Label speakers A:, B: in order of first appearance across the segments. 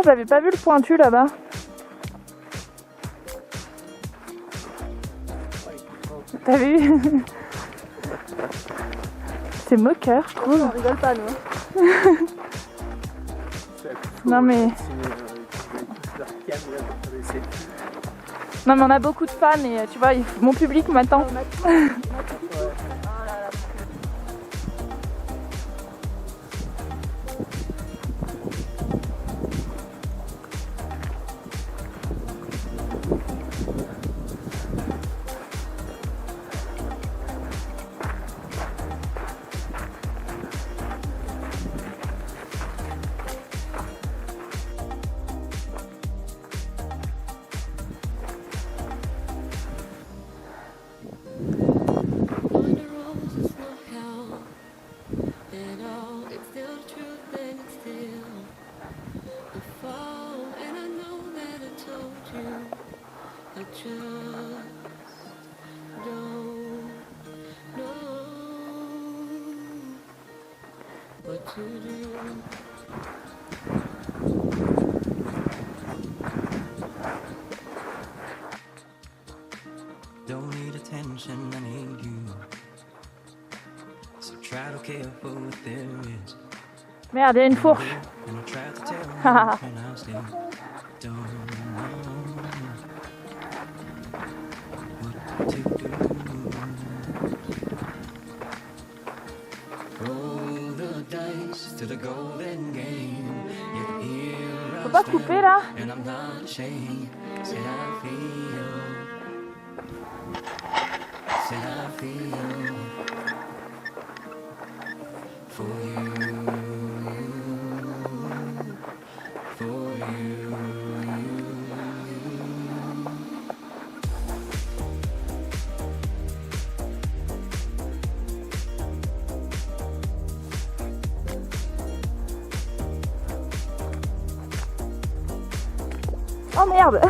A: j'avais pas vu le pointu là-bas. T'as vu? C'est moqueur, je trouve.
B: On rigole pas, nous.
A: Non mais... Non mais on a beaucoup de fans et tu vois, mon public m'attend.
C: Don't need attention, I need you. So try to care for what there is.
A: Merde, il y a une fourche.
C: And I try to tell you, and I still don't know what to do. Roll the dice to the golden game. Yet here
A: Faut pas couper là.
C: and I'm not ashamed. Say I feel. Say I feel for you, for you.
A: Oh merde.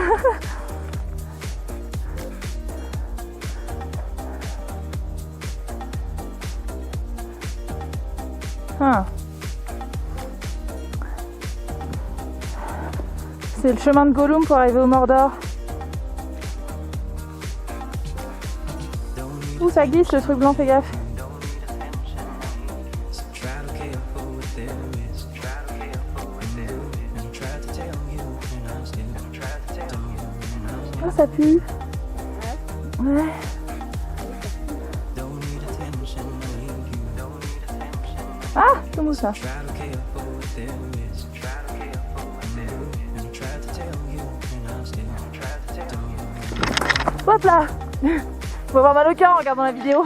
A: C'est le chemin de Gollum pour arriver au Mordor. Ouh, ça glisse le truc blanc, fais gaffe. Oh, ça pue. Ouais. Ah, c'est mou ça. Hop là. Faut avoir mal au cœur en regardant la vidéo.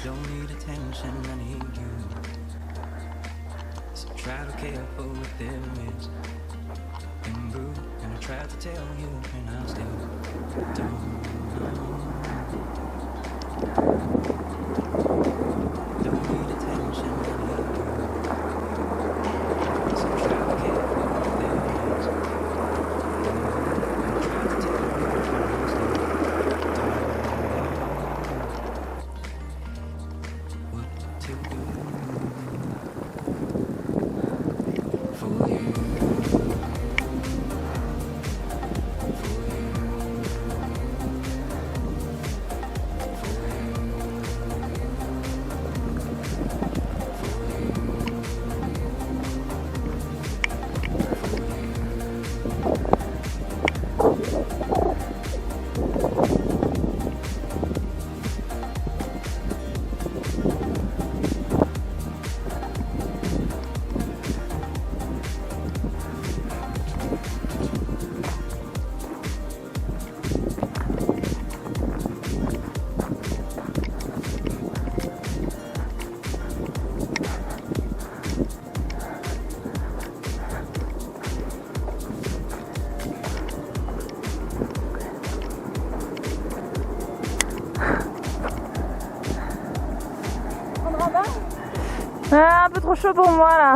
C: Don't need attention, I need you. So try to care for what there is. Been blue, and I tried to tell you, and I still don't know. Don't need attention, I need you. So try to care for what there is. Been blue, and I tried to tell you, and I still don't know.
A: Un peu trop chaud pour moi là.